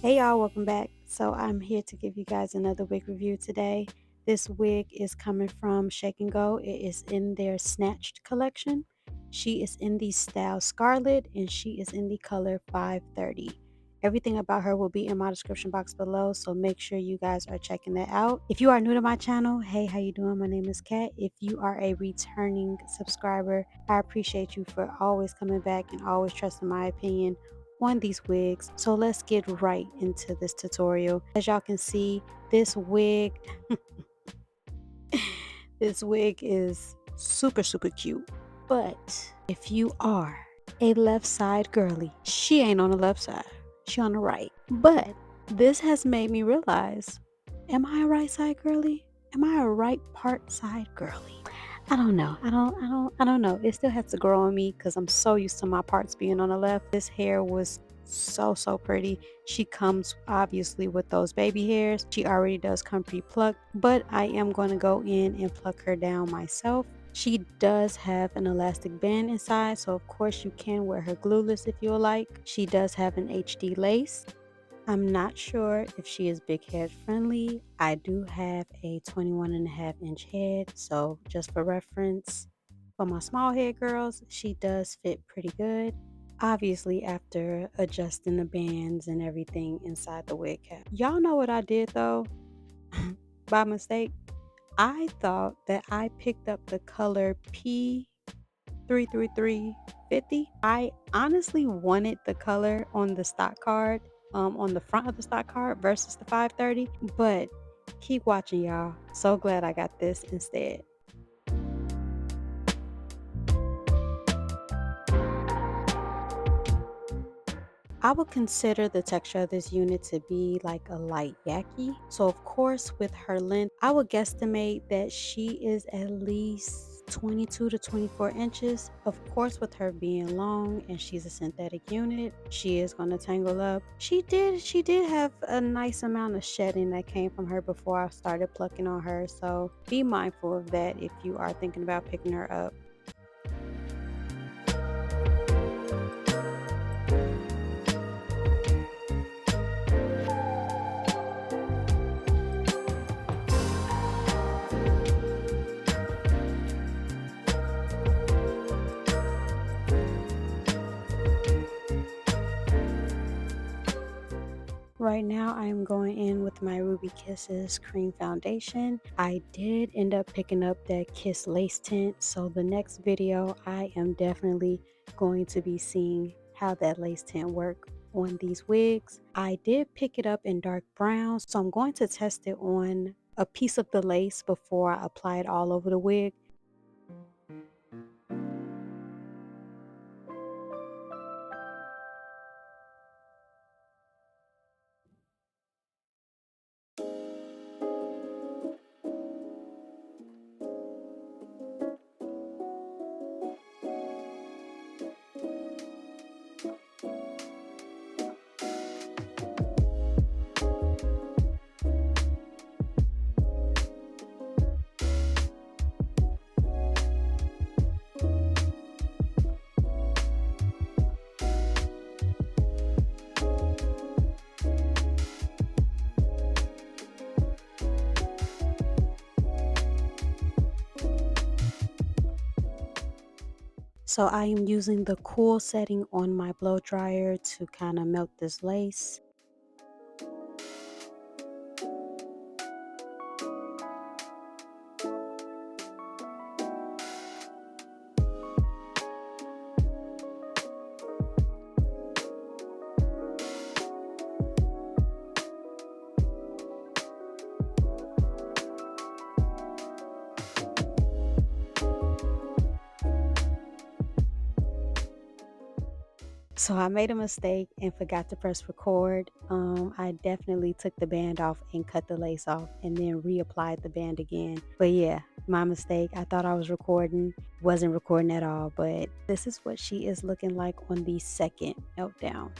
Hey y'all, welcome back. So I'm here to give you guys another wig review today. This wig is coming from Shake and Go. It is in their Snatched collection. She is in the style Scarlet and she is in the color 530. Everything about her will be in my description box below, so make sure you guys are checking that out. If you are new to my channel, hey, how you doing? My name is Kat. If you are a returning subscriber, I appreciate you for always coming back and always trusting my opinion on these wigs. So let's get right into this tutorial. As y'all can see, this wig this wig is super cute. But if you are a left side girly, she ain't on the left side, she on the right. But this has made me realize, am I a right side girly? Am I a right part side girly? I don't know. I don't know. It still has to grow on me because I'm so used to my parts being on the left. This hair was so pretty. She comes obviously with those baby hairs. She already does come pre-plucked, but I am going to go in and pluck her down myself. She does have an elastic band inside, so of course you can wear her glueless if you like. She does have an HD lace. I'm not sure if she is big head friendly. I do have a 21.5-inch head, so just for reference, for my small head girls, she does fit pretty good. Obviously, after adjusting the bands and everything inside the wig cap. Y'all know what I did though? By mistake. I thought that I picked up the color P33350. I honestly wanted the color on the stock card, on the front of the stock card versus the 530, but keep watching y'all. So glad I got this instead. I would consider the texture of this unit to be like a light yaki. So of course with her length, I would guesstimate that she is at least 22 to 24 inches. Of course with her being long and she's a synthetic unit, she is going to tangle up. She did have a nice amount of shedding that came from her before I started plucking on her. So be mindful of that if you are thinking about picking her up. Right now, I am going in with my Ruby Kisses cream foundation. I did end up picking up that Kiss lace tint, so the next video, I am definitely going to be seeing how that lace tint work on these wigs. I did pick it up in dark brown, so I'm going to test it on a piece of the lace before I apply it all over the wig. So I am using the cool setting on my blow dryer to kind of melt this lace. So I made a mistake and forgot to press record. I definitely took the band off and cut the lace off and then reapplied the band again. But yeah, my mistake. I thought I was recording, wasn't recording at all. But this is what she is looking like on the second meltdown.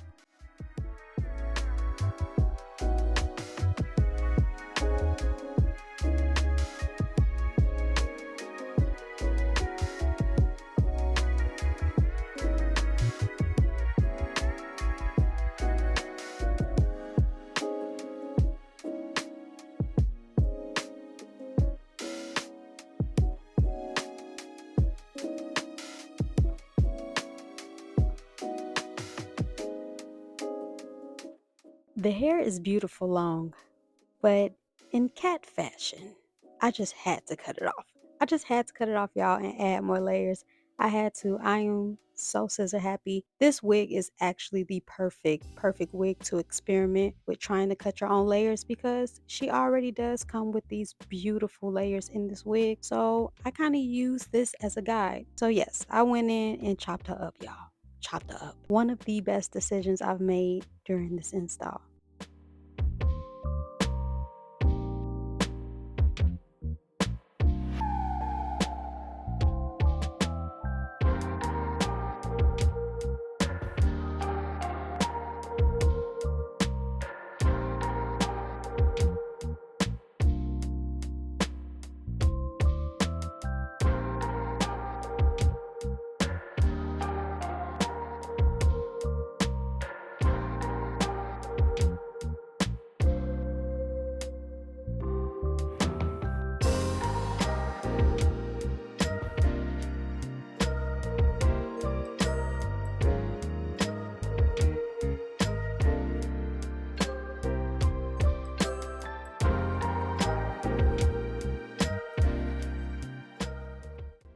The hair is beautiful long, but in cat fashion, I just had to cut it off. I just had to cut it off, y'all, and add more layers. I had to. I am so scissor happy. This wig is actually the perfect wig to experiment with trying to cut your own layers because she already does come with these beautiful layers in this wig. So I kind of use this as a guide. So yes, I went in and chopped her up, y'all. Chopped her up. One of the best decisions I've made during this install.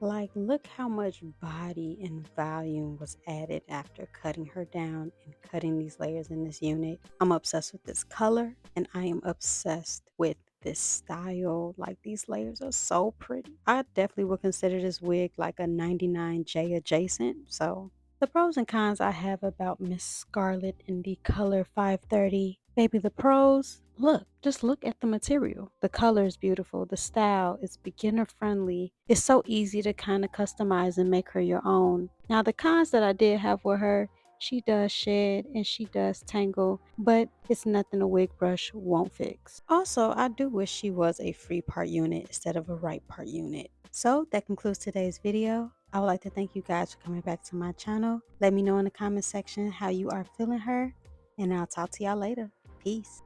Like, look how much body and volume was added after cutting her down and cutting these layers in this unit. I'm obsessed with this color and I am obsessed with this style. Like, these layers are so pretty. I definitely would consider this wig like a 99J adjacent. So, the pros and cons I have about Miss Scarlet in the color 530. Baby, the pros, look, just look at the material. The color is beautiful. The style is beginner friendly. It's so easy to kind of customize and make her your own. Now, the cons that I did have with her, she does shed and she does tangle, but it's nothing a wig brush won't fix. Also, I do wish she was a free part unit instead of a right part unit. So that concludes today's video. I would like to thank you guys for coming back to my channel. Let me know in the comment section how you are feeling her, and I'll talk to y'all later. Peace.